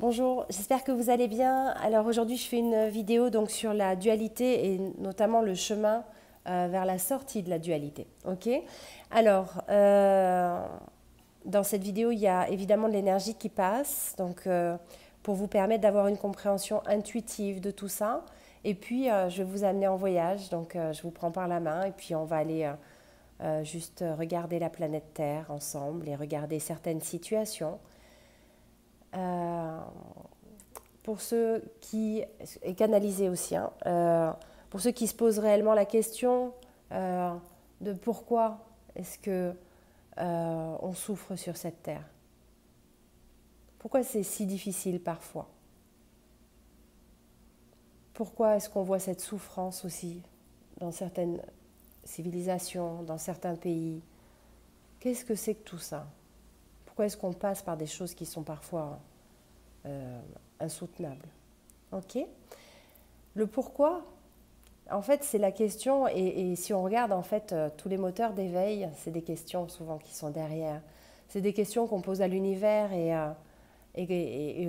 Bonjour, j'espère que vous allez bien. Alors aujourd'hui, je fais une vidéo donc sur la dualité et notamment le chemin vers la sortie de la dualité. Ok. Alors, dans cette vidéo, il y a évidemment de l'énergie qui passe, donc pour vous permettre d'avoir une compréhension intuitive de tout ça. Et puis, je vais vous amener en voyage, donc je vous prends par la main et puis on va aller juste regarder la planète Terre ensemble et regarder certaines situations. Euh, pour ceux qui, et canaliser aussi, hein, pour ceux qui se posent réellement la question de pourquoi est-ce que on souffre sur cette terre. Pourquoi c'est si difficile parfois? Pourquoi est-ce qu'on voit cette souffrance aussi dans certaines civilisations, dans certains pays? Qu'est-ce que c'est que tout ça? Pourquoi est-ce qu'on passe par des choses qui sont parfois insoutenables? Ok. Le pourquoi, en fait, c'est la question, et si on regarde en fait tous les moteurs d'éveil, c'est des questions souvent qui sont derrière. C'est des questions qu'on pose à l'univers et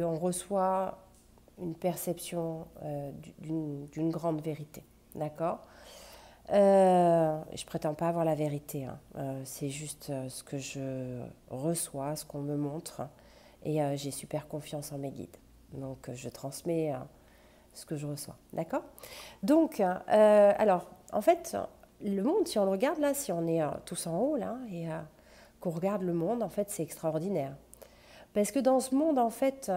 on reçoit une perception d'une grande vérité. D'accord. Je prétends pas avoir la vérité, hein. C'est juste ce que je reçois, ce qu'on me montre, et j'ai super confiance en mes guides. Donc je transmets ce que je reçois, d'accord. Donc, alors, en fait, le monde, si on le regarde là, si on est tous en haut là, et qu'on regarde le monde, en fait, c'est extraordinaire. Parce que dans ce monde, en fait,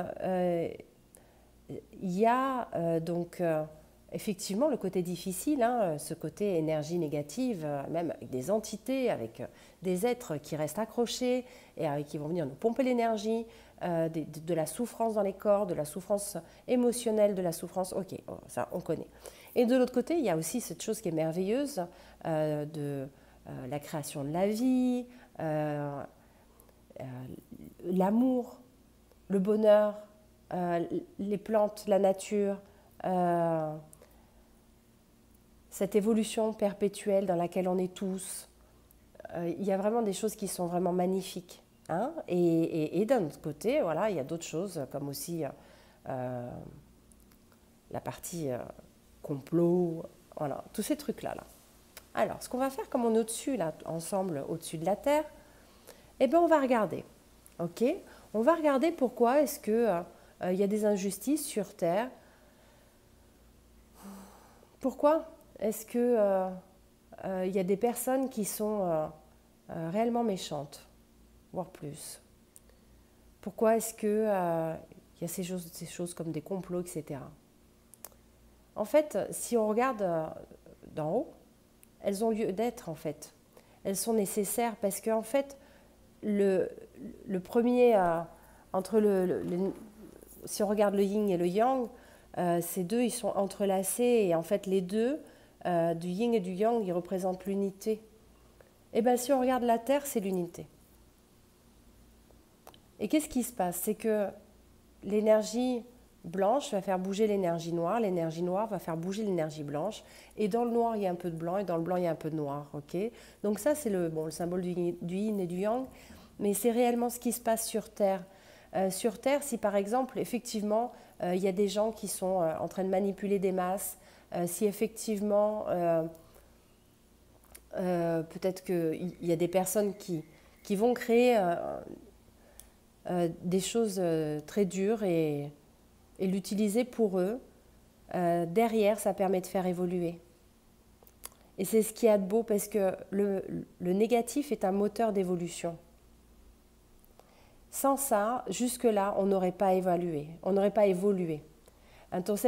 il y a donc effectivement le côté difficile, hein, ce côté énergie négative, même avec des entités, avec des êtres qui restent accrochés et qui vont venir nous pomper l'énergie, de la souffrance dans les corps, de la souffrance émotionnelle, de la souffrance, ok, ça on connaît. Et de l'autre côté, il y a aussi cette chose qui est merveilleuse de la création de la vie, l'amour, le bonheur, les plantes, la nature, cette évolution perpétuelle dans laquelle on est tous. Il y a vraiment des choses qui sont vraiment magnifiques. Hein, et d'un autre côté, voilà, il y a d'autres choses comme aussi la partie complot, voilà, tous ces trucs-là. Là. Alors, ce qu'on va faire, comme on est au-dessus, là, ensemble, au-dessus de la Terre, eh bien, on va regarder. Ok. On va regarder pourquoi est-ce que il y a des injustices sur Terre. Pourquoi est-ce que il y a des personnes qui sont réellement méchantes, voire plus? Pourquoi est-ce que il y a ces choses comme des complots, etc. En fait, si on regarde d'en haut, elles ont lieu d'être en fait. Elles sont nécessaires parce qu'en fait, le premier, entre si on regarde le yin et le yang, ces deux, ils sont entrelacés et en fait, les deux, du yin et du yang, ils représentent l'unité. Et bien, si on regarde la Terre, c'est l'unité. Et qu'est-ce qui se passe? C'est que l'énergie blanche va faire bouger l'énergie noire va faire bouger l'énergie blanche, et dans le noir, il y a un peu de blanc, et dans le blanc, il y a un peu de noir. Okay, donc ça, c'est le symbole du yin et du yang, mais c'est réellement ce qui se passe sur Terre. Sur Terre, si par exemple, effectivement, il y a des gens qui sont en train de manipuler des masses, si effectivement, peut-être qu'il y a des personnes qui vont créer des choses très dures et l'utiliser pour eux, derrière, ça permet de faire évoluer. Et c'est ce qui est de beau parce que le négatif est un moteur d'évolution. Sans ça, jusque-là, on n'aurait pas évolué. On n'aurait pas évolué. Entonces,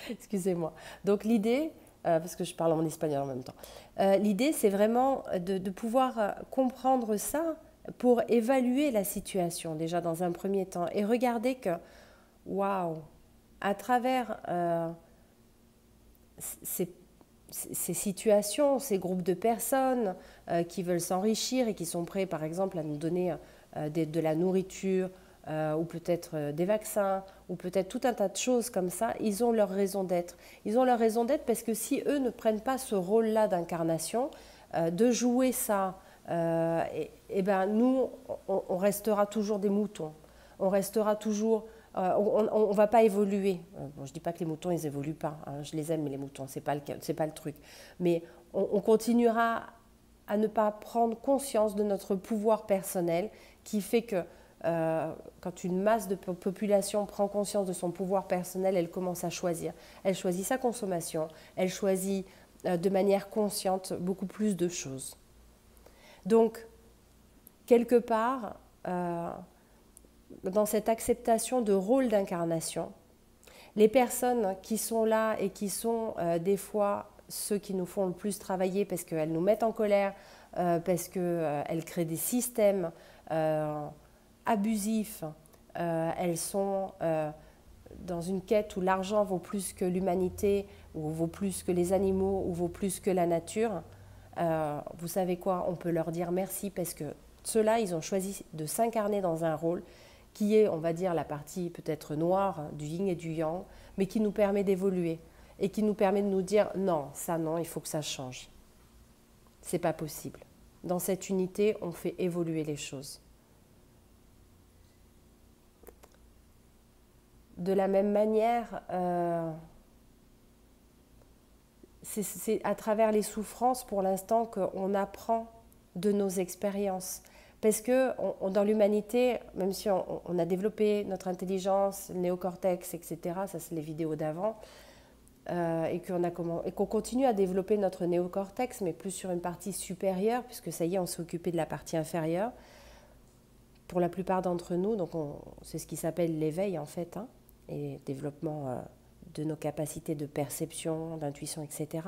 excusez-moi. Donc l'idée, parce que je parle en espagnol en même temps, l'idée c'est vraiment de pouvoir comprendre ça pour évaluer la situation déjà dans un premier temps et regarder que, waouh, à travers ces situations, ces groupes de personnes qui veulent s'enrichir et qui sont prêts par exemple à nous donner de la nourriture, ou peut-être des vaccins, ou peut-être tout un tas de choses comme ça, ils ont leur raison d'être. Ils ont leur raison d'être parce que si eux ne prennent pas ce rôle-là d'incarnation, de jouer ça, et ben nous, on restera toujours des moutons. on restera toujours, on ne va pas évoluer. Bon, je ne dis pas que les moutons, ils évoluent pas, hein, je les aime, mais les moutons, c'est pas le truc. Mais on continuera à ne pas prendre conscience de notre pouvoir personnel qui fait que quand une masse de population prend conscience de son pouvoir personnel, elle commence à choisir. Elle choisit sa consommation, elle choisit de manière consciente beaucoup plus de choses. Donc, quelque part, dans cette acceptation de rôle d'incarnation, les personnes qui sont là et qui sont des fois ceux qui nous font le plus travailler parce qu'elles nous mettent en colère, parce qu'elles créent des systèmes abusifs, elles sont dans une quête où l'argent vaut plus que l'humanité, ou vaut plus que les animaux, ou vaut plus que la nature. Vous savez quoi, on peut leur dire merci parce que ceux-là, ils ont choisi de s'incarner dans un rôle qui est, on va dire, la partie peut-être noire du yin et du yang, mais qui nous permet d'évoluer et qui nous permet de nous dire non, ça non, il faut que ça change. C'est pas possible. Dans cette unité, on fait évoluer les choses. De la même manière, c'est à travers les souffrances pour l'instant qu'on apprend de nos expériences. Parce que dans l'humanité, même si on a développé notre intelligence, le néocortex, etc., ça c'est les vidéos d'avant, et qu'on continue à développer notre néocortex, mais plus sur une partie supérieure, puisque ça y est, on s'est occupé de la partie inférieure, pour la plupart d'entre nous, donc c'est ce qui s'appelle l'éveil en fait, hein, et développement de nos capacités de perception, d'intuition, etc.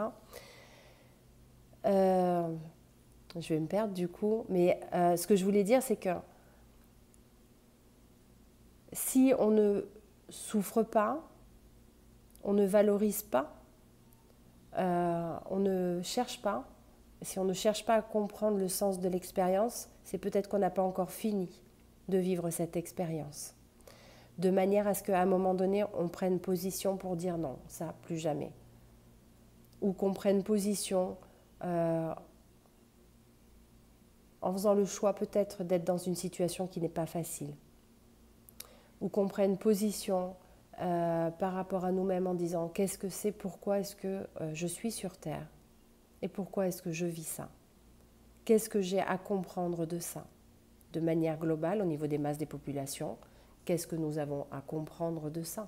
Je vais me perdre du coup, mais ce que je voulais dire, c'est que si on ne souffre pas, on ne valorise pas, on ne cherche pas, si on ne cherche pas à comprendre le sens de l'expérience, c'est peut-être qu'on n'a pas encore fini de vivre cette expérience. De manière à ce qu'à un moment donné, on prenne position pour dire non, ça, plus jamais. Ou qu'on prenne position en faisant le choix peut-être d'être dans une situation qui n'est pas facile. Ou qu'on prenne position par rapport à nous-mêmes en disant qu'est-ce que c'est, pourquoi est-ce que je suis sur Terre et pourquoi est-ce que je vis ça. Qu'est-ce que j'ai à comprendre de ça? De manière globale, au niveau des masses des populations, qu'est-ce que nous avons à comprendre de ça?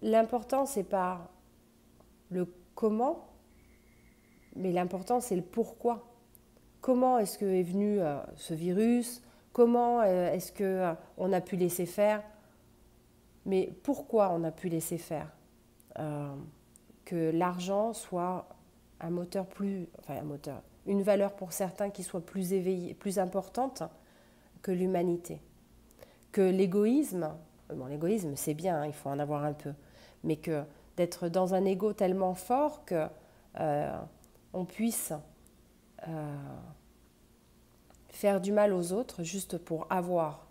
L'important, ce n'est pas le comment, mais l'important, c'est le pourquoi. Comment est-ce que est venu ce virus? Comment est-ce qu'on a pu laisser faire? Mais pourquoi on a pu laisser faire? Que l'argent soit un moteur une valeur pour certains qui soit plus éveillée, plus importante que l'humanité. Que l'égoïsme, bon, l'égoïsme c'est bien, hein, il faut en avoir un peu, mais que d'être dans un ego tellement fort que on puisse faire du mal aux autres juste pour avoir.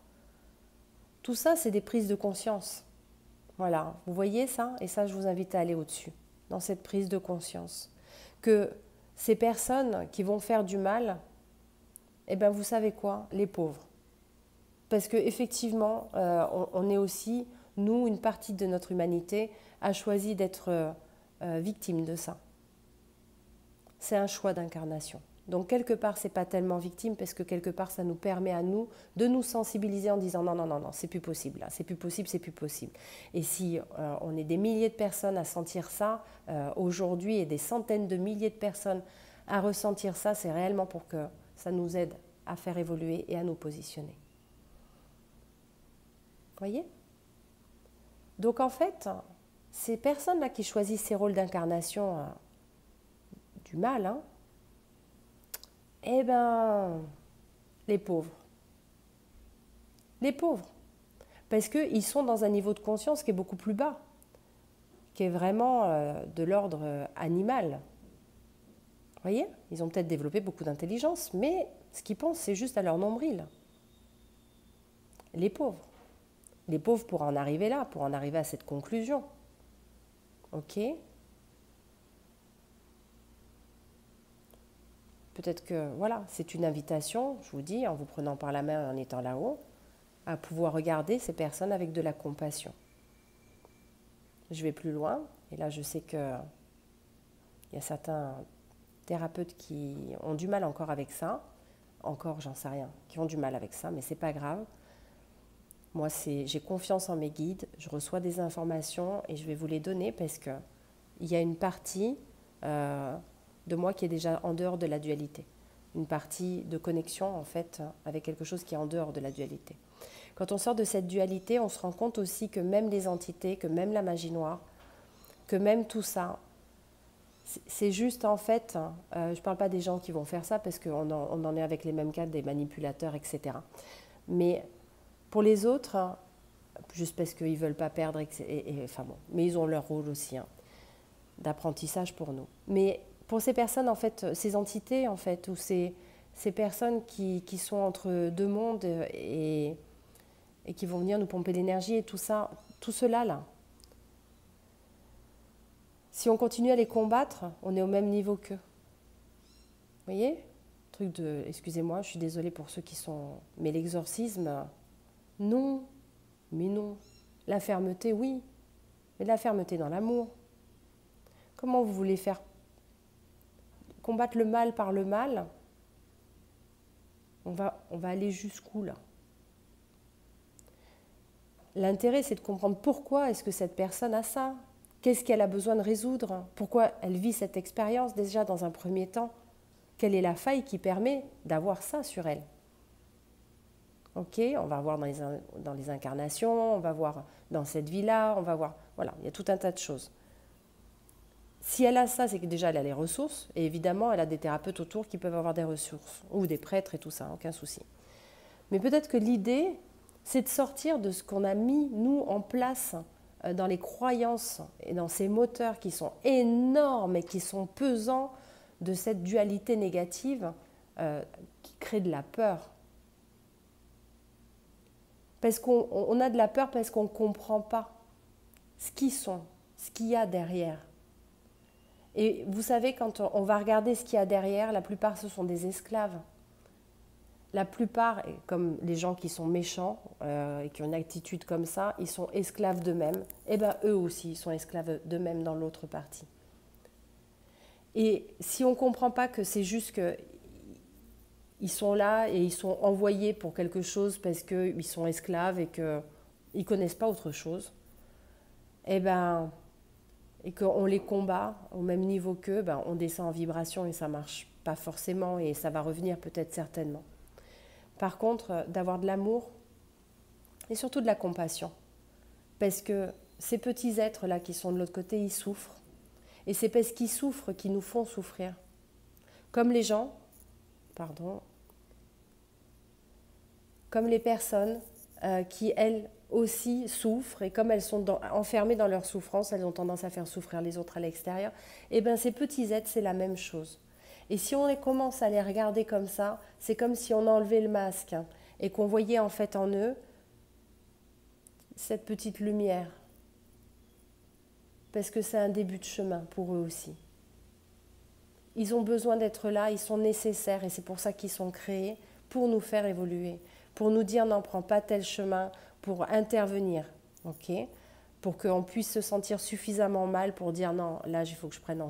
Tout ça, c'est des prises de conscience. Voilà, vous voyez ça? Et ça, je vous invite à aller au-dessus, dans cette prise de conscience. Que ces personnes qui vont faire du mal, eh bien, vous savez quoi? Les pauvres. Parce qu'effectivement, on est aussi, nous, une partie de notre humanité a choisi d'être victime de ça. C'est un choix d'incarnation. Donc, quelque part, ce n'est pas tellement victime, parce que quelque part, ça nous permet à nous de nous sensibiliser en disant non, non, non, non, c'est plus possible, c'est plus possible, c'est plus possible. Et si on est des milliers de personnes à sentir ça aujourd'hui et des centaines de milliers de personnes à ressentir ça, c'est réellement pour que ça nous aide à faire évoluer et à nous positionner. Vous voyez? Donc, en fait, ces personnes-là qui choisissent ces rôles d'incarnation du mal, hein, eh bien, les pauvres. Les pauvres. Parce qu'ils sont dans un niveau de conscience qui est beaucoup plus bas, qui est vraiment de l'ordre animal. Vous voyez? Ils ont peut-être développé beaucoup d'intelligence, mais ce qu'ils pensent, c'est juste à leur nombril. Les pauvres. Les pauvres pour en arriver là, pour en arriver à cette conclusion. Ok? Peut-être que, voilà, c'est une invitation, je vous dis, en vous prenant par la main en étant là-haut, à pouvoir regarder ces personnes avec de la compassion. Je vais plus loin, et là je sais qu'il y a certains thérapeutes qui ont du mal encore avec ça, encore j'en sais rien, qui ont du mal avec ça, mais c'est pas grave. Moi, j'ai confiance en mes guides, je reçois des informations et je vais vous les donner parce qu'il y a une partie de moi qui est déjà en dehors de la dualité. Une partie de connexion, en fait, avec quelque chose qui est en dehors de la dualité. Quand on sort de cette dualité, on se rend compte aussi que même les entités, que même la magie noire, que même tout ça, c'est juste en fait, je ne parle pas des gens qui vont faire ça parce qu'on en est avec les mêmes cas des manipulateurs, etc. Mais pour les autres, juste parce qu'ils ne veulent pas perdre, enfin bon, mais ils ont leur rôle aussi d'apprentissage pour nous. Mais pour ces personnes, en fait, ces entités, en fait, ou ces personnes qui sont entre deux mondes et qui vont venir nous pomper l'énergie et tout ça, tout cela là, si on continue à les combattre, on est au même niveau qu'eux. Vous voyez? Truc de, excusez-moi, je suis désolée pour ceux qui sont... Mais l'exorcisme, non, mais non. La fermeté, oui, mais la fermeté dans l'amour. Comment vous voulez faire combattre le mal par le mal? On va aller jusqu'où là? L'intérêt, c'est de comprendre pourquoi est-ce que cette personne a ça. Qu'est-ce qu'elle a besoin de résoudre? Pourquoi elle vit cette expérience déjà dans un premier temps? Quelle est la faille qui permet d'avoir ça sur elle? Ok, on va voir dans les incarnations, on va voir dans cette vie-là, on va voir... Voilà, il y a tout un tas de choses. Si elle a ça, c'est que déjà elle a les ressources, et évidemment elle a des thérapeutes autour qui peuvent avoir des ressources, ou des prêtres et tout ça, aucun souci. Mais peut-être que l'idée, c'est de sortir de ce qu'on a mis, nous, en place dans les croyances et dans ces moteurs qui sont énormes et qui sont pesants de cette dualité négative qui crée de la peur. Parce qu'on a de la peur parce qu'on ne comprend pas ce qu'ils sont, ce qu'il y a derrière. Et vous savez, quand on va regarder ce qu'il y a derrière, la plupart ce sont des esclaves. La plupart, comme les gens qui sont méchants et qui ont une attitude comme ça, ils sont esclaves d'eux-mêmes. Et bien eux aussi, ils sont esclaves d'eux-mêmes dans l'autre partie. Et si on ne comprend pas que c'est juste qu'ils sont là et ils sont envoyés pour quelque chose parce qu'ils sont esclaves et qu'ils ne connaissent pas autre chose, et qu'on les combat au même niveau qu'eux, on descend en vibration et ça ne marche pas forcément et ça va revenir peut-être certainement. Par contre, d'avoir de l'amour et surtout de la compassion. Parce que ces petits êtres-là qui sont de l'autre côté, ils souffrent. Et c'est parce qu'ils souffrent qu'ils nous font souffrir. Comme les gens, comme les personnes qui, elles aussi, souffrent. Et comme elles sont enfermées dans leur souffrance, elles ont tendance à faire souffrir les autres à l'extérieur. Et bien ces petits êtres, c'est la même chose. Et si on commence à les regarder comme ça, c'est comme si on enlevait le masque et qu'on voyait en fait en eux cette petite lumière. Parce que c'est un début de chemin pour eux aussi. Ils ont besoin d'être là, ils sont nécessaires et c'est pour ça qu'ils sont créés, pour nous faire évoluer, pour nous dire non, prends pas tel chemin, pour intervenir, ok, pour qu'on puisse se sentir suffisamment mal pour dire non, là il faut que je prenne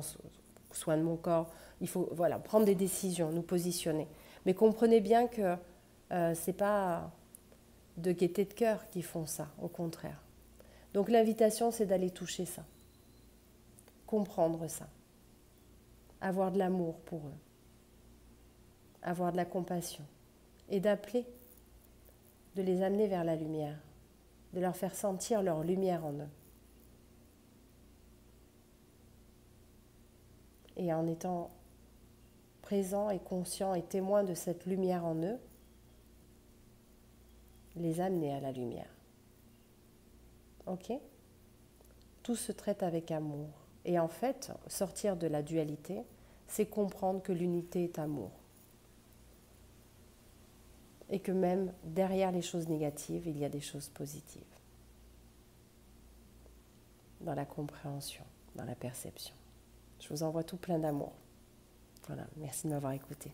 soin de mon corps. Il faut prendre des décisions, nous positionner. Mais comprenez bien que ce n'est pas de gaieté de cœur qui font ça, au contraire. Donc l'invitation, c'est d'aller toucher ça, comprendre ça, avoir de l'amour pour eux, avoir de la compassion et d'appeler, de les amener vers la lumière, de leur faire sentir leur lumière en eux. Et en étant présents et conscients et témoins de cette lumière en eux, les amener à la lumière. Ok? Tout se traite avec amour. Et en fait, sortir de la dualité, c'est comprendre que l'unité est amour. Et que même derrière les choses négatives, il y a des choses positives. Dans la compréhension, dans la perception. Je vous envoie tout plein d'amour. Voilà, merci de m'avoir écouté.